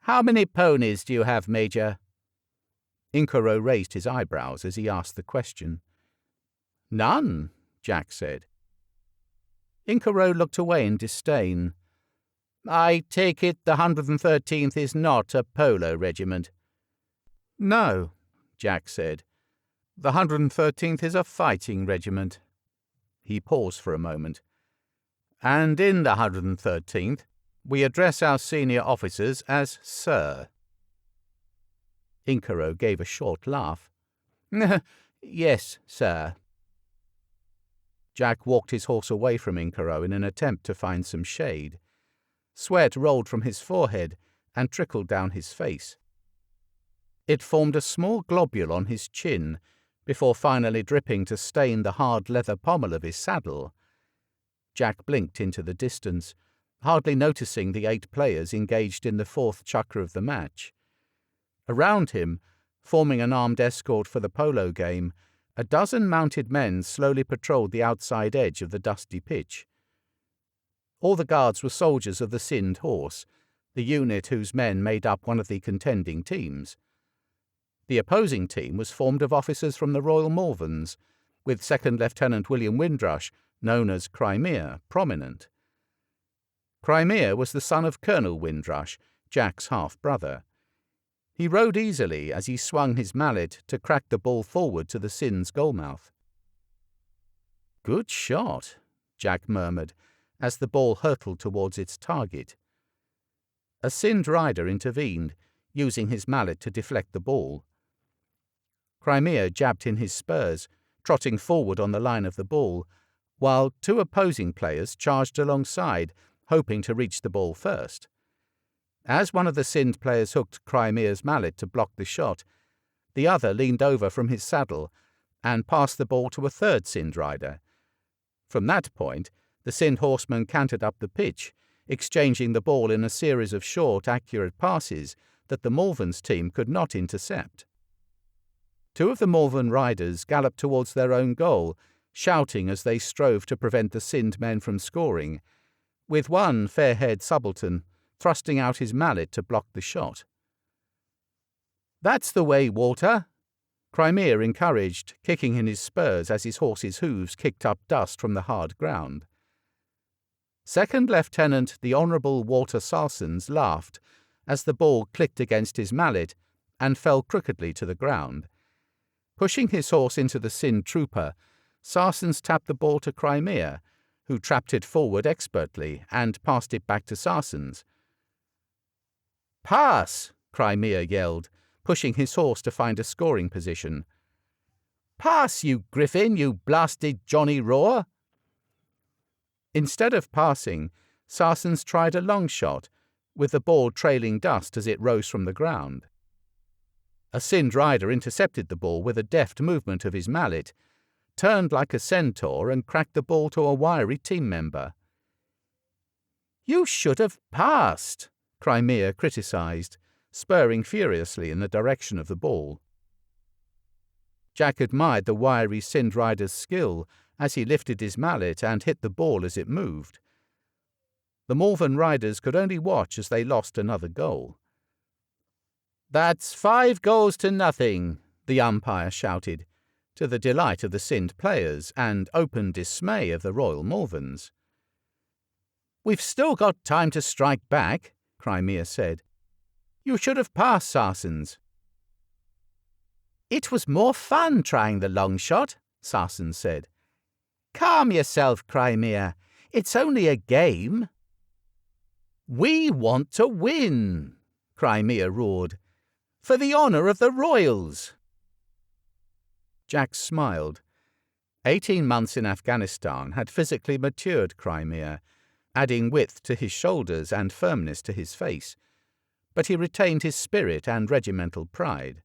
"How many ponies do you have, Major?" Inkaro raised his eyebrows as he asked the question. "None," Jack said. Inkaro looked away in disdain. "I take it the 113th is not a polo regiment?" "No," Jack said. "The 113th is a fighting regiment." He paused for a moment. "And in the 113th, we address our senior officers as Sir." Inkaro gave a short laugh. "Yes, sir." Jack walked his horse away from Inkaro in an attempt to find some shade. Sweat rolled from his forehead and trickled down his face. It formed a small globule on his chin, before finally dripping to stain the hard leather pommel of his saddle. Jack blinked into the distance, hardly noticing the 8 players engaged in the 4th chakra of the match. Around him, forming an armed escort for the polo game, a dozen mounted men slowly patrolled the outside edge of the dusty pitch. All the guards were soldiers of the Sindh Horse, the unit whose men made up one of the contending teams. The opposing team was formed of officers from the Royal Malverns, with Second Lieutenant William Windrush, known as Crimea, prominent. Crimea was the son of Colonel Windrush, Jack's half-brother. He rode easily as he swung his mallet to crack the ball forward to the Sindh's goalmouth. "Good shot," Jack murmured, as the ball hurtled towards its target. A Sindh rider intervened, using his mallet to deflect the ball. Crimea jabbed in his spurs, trotting forward on the line of the ball, while 2 opposing players charged alongside, hoping to reach the ball first. As one of the Sindh players hooked Crimea's mallet to block the shot, the other leaned over from his saddle and passed the ball to a 3rd Sindh rider. From that point, the Sindh horsemen cantered up the pitch, exchanging the ball in a series of short, accurate passes that the Malverns team could not intercept. 2 of the Malvern riders galloped towards their own goal, shouting as they strove to prevent the Sindh men from scoring, with one fair-haired subaltern thrusting out his mallet to block the shot. "That's the way, Walter," Crimea encouraged, kicking in his spurs as his horse's hooves kicked up dust from the hard ground. Second Lieutenant the Honourable Walter Sarsens laughed as the ball clicked against his mallet and fell crookedly to the ground. Pushing his horse into the Sindh trooper, Sarsens tapped the ball to Crimea, who trapped it forward expertly and passed it back to Sarsens. "Pass!" Crimea yelled, pushing his horse to find a scoring position. "Pass, you griffin, you blasted Johnny Raw!" Instead of passing, Sarsens tried a long shot, with the ball trailing dust as it rose from the ground. A Sindh rider intercepted the ball with a deft movement of his mallet, turned like a centaur and cracked the ball to a wiry team member. "You should have passed," Crimea criticised, spurring furiously in the direction of the ball. Jack admired the wiry Sindh rider's skill as he lifted his mallet and hit the ball as it moved. The Malvern riders could only watch as they lost another goal. "That's 5 goals to nothing," the umpire shouted, to the delight of the Sindh players and open dismay of the Royal Malverns. "We've still got time to strike back," Crimea said. "You should have passed, Sarsens." "It was more fun trying the long shot," Sarsens said. "Calm yourself, Crimea. It's only a game." "We want to win," Crimea roared. "For the honour of the Royals." Jack smiled. 18 months in Afghanistan had physically matured Crimea, adding width to his shoulders and firmness to his face, but he retained his spirit and regimental pride.